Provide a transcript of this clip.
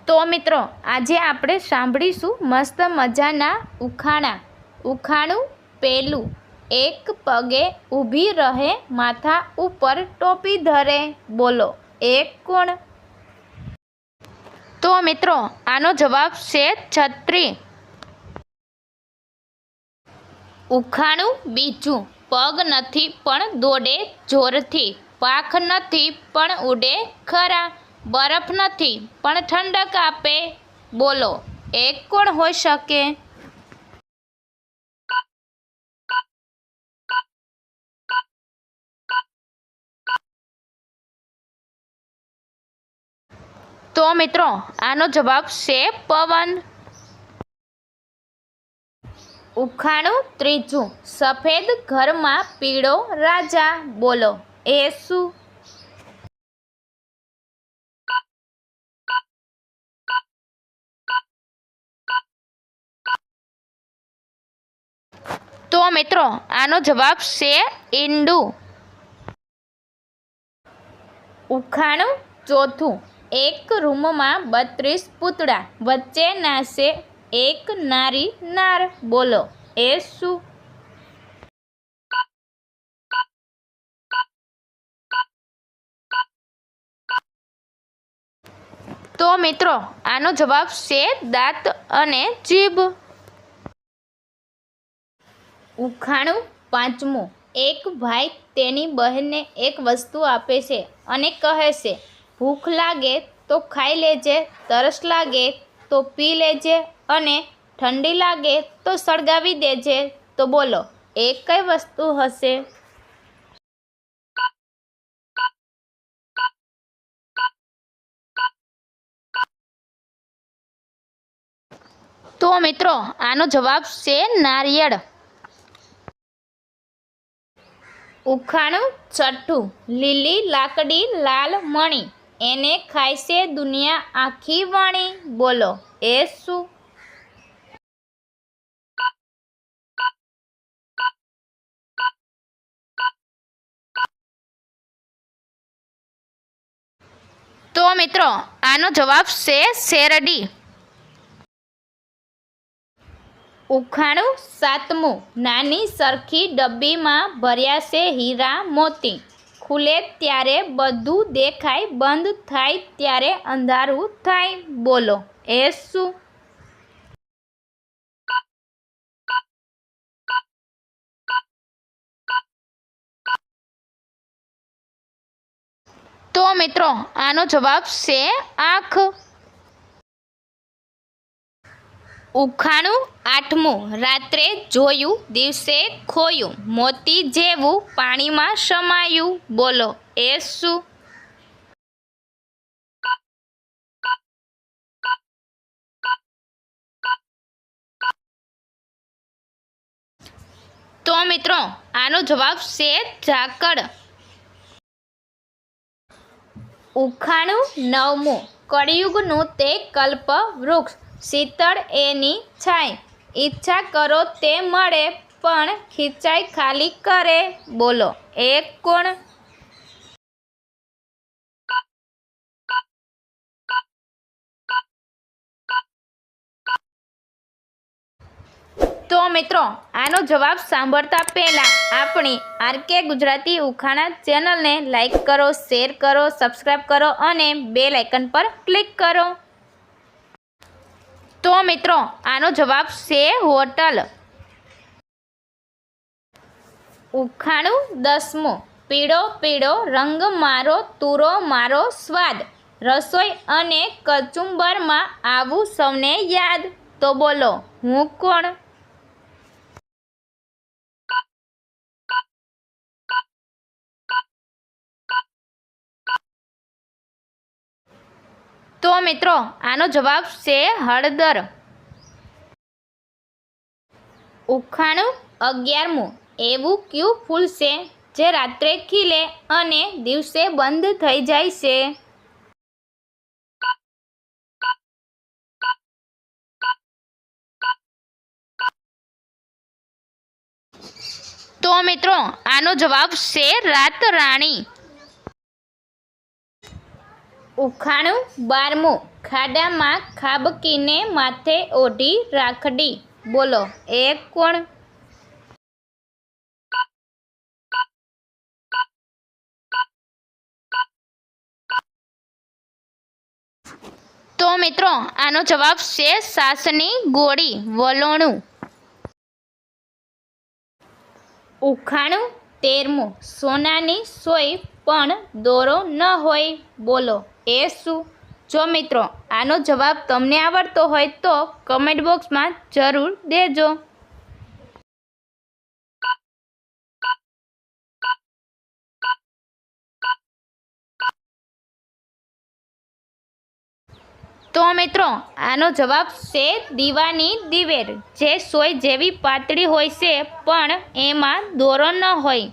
તો મિત્રો આજે આપણે સાંભળીશું મસ્ત મજાના ઉખાણા. ઉખાણું પહેલું. એક પગે ઊભી રહે, માથા ઉપર ટોપી ધરે, બોલો એક કોણ? તો મિત્રો આનો જવાબ છે છત્રી. ઉખાણું બીજું. પગ નથી પણ દોડે જોરથી, પાંખ નથી પણ ઉડે ખરા, બરફ નથી પણ ઠંડક આપે, બોલો એક કોણ હોઈ શકે? તો મિત્રો આનો જવાબ છે પવન. ઉખાણું ત્રીજું. સફેદ ઘરમાં પીળો રાજા, બોલો એ શું? તો મિત્રો આનો જવાબ છે ઈંડું. ઉખાણું ચોથું. એક રૂમમાં 32 પૂતળા, વચ્ચે નાશે એક નારી નાર, બોલો એ શું? તો મિત્રો આનો જવાબ છે દાંત અને જીભ. ઉખાણું પાંચમું. એક ભાઈ તેની બહેનને એક વસ્તુ આપે છે અને કહે છે, ભૂખ લાગે તો ખાઈ લેજે, તરસ લાગે તો પી લેજે અને ઠંડી લાગે તો સળગાવી દેજે, તો બોલો એ કઈ વસ્તુ હશે? તો મિત્રો આનો જવાબ છે નારિયેળ. ઉખાણું છઠ્ઠું. લીલી લાકડી લાલ મણી, એને ખાય છે દુનિયા આખી વણી, બોલો એ શું? તો મિત્રો આનો જવાબ છે શેરડી. ઉખાણું સાતમું. નાની સરખી ડબ્બીમાં ભર્યા છે હીરા મોતી, ખુલે ત્યારે બધું દેખાય, બંધ થાય ત્યારે અંધારું થાય, બોલો એ શું? તો મિત્રો આનો જવાબ છે આંખ. ઉખાણું આઠમું. રાત્રે જોયું, દિવસે ખોયું, મોતી જેવું પાણીમાં સમાયું, બોલો એ શું? તો મિત્રો આનો જવાબ છે ઝાકળ. ઉખાણું નવમું. કળિયુગનું તે કલ્પ વૃક્ષ, શીતળ એની છાય, ઈચ્છા કરો તે મળે પણ ખીચાઈ ખાલી કરે, બોલો એ કોણ? તો મિત્રો આનો જવાબ સાંભળતા પહેલા આપણી આરકે ગુજરાતી ઉખાણા ચેનલને લાઈક કરો, શેર કરો, સબસ્ક્રાઈબ કરો અને બેલ આઇકન પર ક્લિક કરો. તો મિત્રો આનો જવાબ છે હોટલ. ઉખાણું દસમું. પીળો પીળો રંગ મારો, તુરો મારો સ્વાદ, રસોઈ અને કચુંબરમાં આવું સૌને યાદ, તો બોલો હું કોણ? તો મિત્રો આનો જવાબ છે હળદર. ઉખાણું 11મું. એવું કયું ફૂલ છે જે રાત્રે ખીલે અને દિવસે બંધ થઈ જાય છે? તો મિત્રો આનો જવાબ છે રાત રાણી. ઉખાણું 12મું. ખાડામાં ખાબકીને માથે ઓઢી રાખડી. બોલો એ કોણ? તો મિત્રો આનો જવાબ છે સાસની ગોળી, વલોણું. ઉખાણું 13મું. સોનાની સોય પણ દોરો ન હોય. બોલો એ શું? જો મિત્રો આનો જવાબ તમને આવડતો હોય તો કમેન્ટ બોક્સમાં જરૂર દેજો. તો મિત્રો આનો જવાબ છે દીવાની દિવેર, જે સોય જેવી પાતળી હોય છે પણ એમાં દોરો ન હોય.